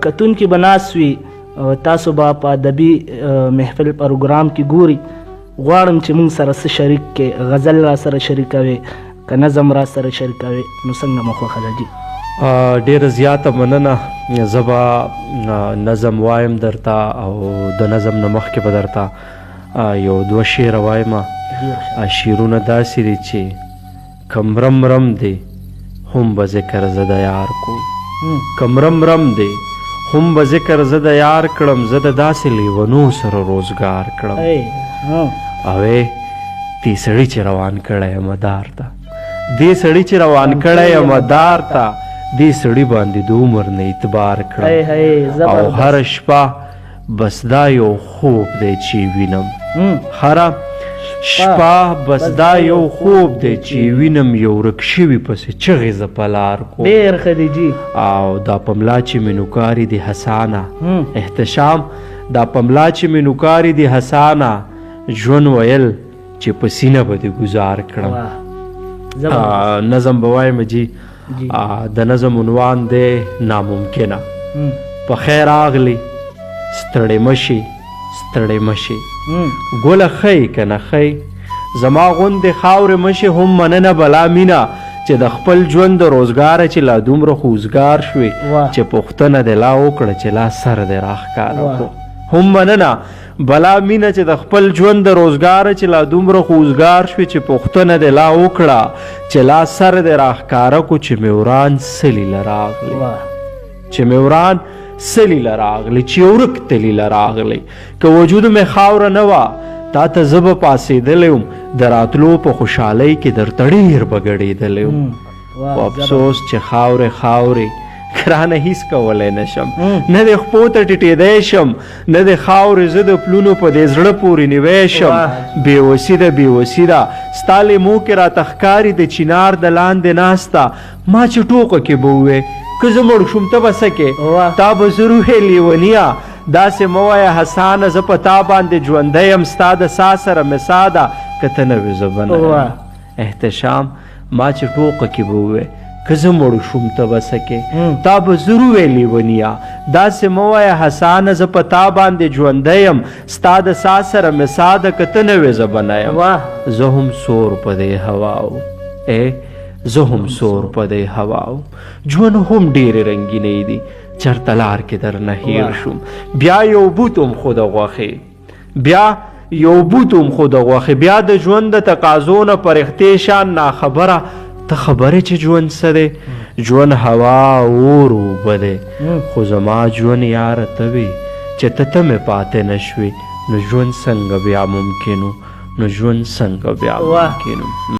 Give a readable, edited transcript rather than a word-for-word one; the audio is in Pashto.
کتونکي به ناست وي تاسو به په ادبي محفل پروګرام کې ګوري. غواړم چې موږ سره څه شریک کړې، غزل را سره شریکوي که نظم را سره شریکوي، نو څنګه مو خوښه ده جي؟ ډېره زیاته مننه. زه به نظم وایم درته او د نظم نه مخکې به درته یو دوه شعره وایم. شعرونه داسې دي چې کم رم رم دی هم به ذکر زه د یار کو، کم رم رم دی هم به ذکر زه د یار کړم، زه د داسې لیونو سره روزګار کړم. اوې دې سړي چې روان کړی یم دار ته، دې سړي چې روان کړی یم دار ته، دې سړي باندې د عمر نه اعتبار کړم. او هره شپه بس دا یو خوب دی چې وینم، هره شپه بس دا یو خوب دی چې وینم، یو ورک شوي پسې چغې زه په لار کوم. ډېر ښه دی جي. او دا په ملا چې مې نوکاري د حسانه احتشام، دا په ملا چې مې نوکاري د حسانه ژوند ویل چې په سینه به دې ګزار کړم. نظم به وایم جي. د نظم عنوان دی ناممکنه. په خیر راغلی ستړی مشي ستړی مشي، ګله ښی که نه ښی، زما غوندې خاورې مشي هم مننه بلا مینه، چې د خپل ژوند د روزګاره چې لا دومره خوزګار شوې، چې پوښتنه دې لا وکړه چې لا سر دې راښکاره کړو. هم مننه بلا مینه چې د خپل ژوند د روزګاره چې لا دومره خوزګار شوې، چې پوښتنه دې لا وکړه چې لا سر دې راښکاره کړو، چې مې وران سلي له راغلی، چې مې وران سلی لراغلی، چې ورک تلی لراغلی، که وجود مې خاوره نه وه تا ته زه به پاسېدلی وم، د راتلو په خوشحالۍ کې درته ډېر به ګډېدلی وم. خو افسوس چې خاورې خاورې ګرانه هیڅ کولی نه شم، نه دې خپو ته ټیټېدی شم، نه دې خاورې زه د پلونو په دې زړه پورې نیوی شم. بېوسي ده بېوسي ده ستا لیمو کې راته ښکاري د چینار د لاندې ناسته، ما چې ټوقه کې به ووې که زه مړ شوم ته به څه کې، تا به زه روحې لیونیه داسې مه وایه حسانه، زه په تا باندې ژوندی یم ستا د سا سره مې سا ده، که ته نه وې زه به نه یم. احتشام ما چې ټوقه کې به ووې که زه مړ شوم ته به څه کې، تا به زه روحې لیونیه داسې مه وایه حسانه، زه په تا باندې ژوندی یم ستا د سا سره مې سا ده، که ته نه وې زه به نه یم. زه هم سور په دې هوا و زه هم سور په دې هوا و، ژوند هم ډېرې رنګینې دي چېرته لار کې درنه هیر شوم. بیا یو بوتم خو د غوښې، بیا یو بوتم خو د غوښې، بیا د ژوند د تقاضو نه فرښتې شان ناخبره، ته خبرې چې ژوند څه دی، ژوند هوا اور اوبه دی، خو زما ژوند یاره ته وې چې ته مې پاتې نه شوې، نو ژوند څنګه بیا ممکن و، نو ژوند څنګه بیا ممکن و.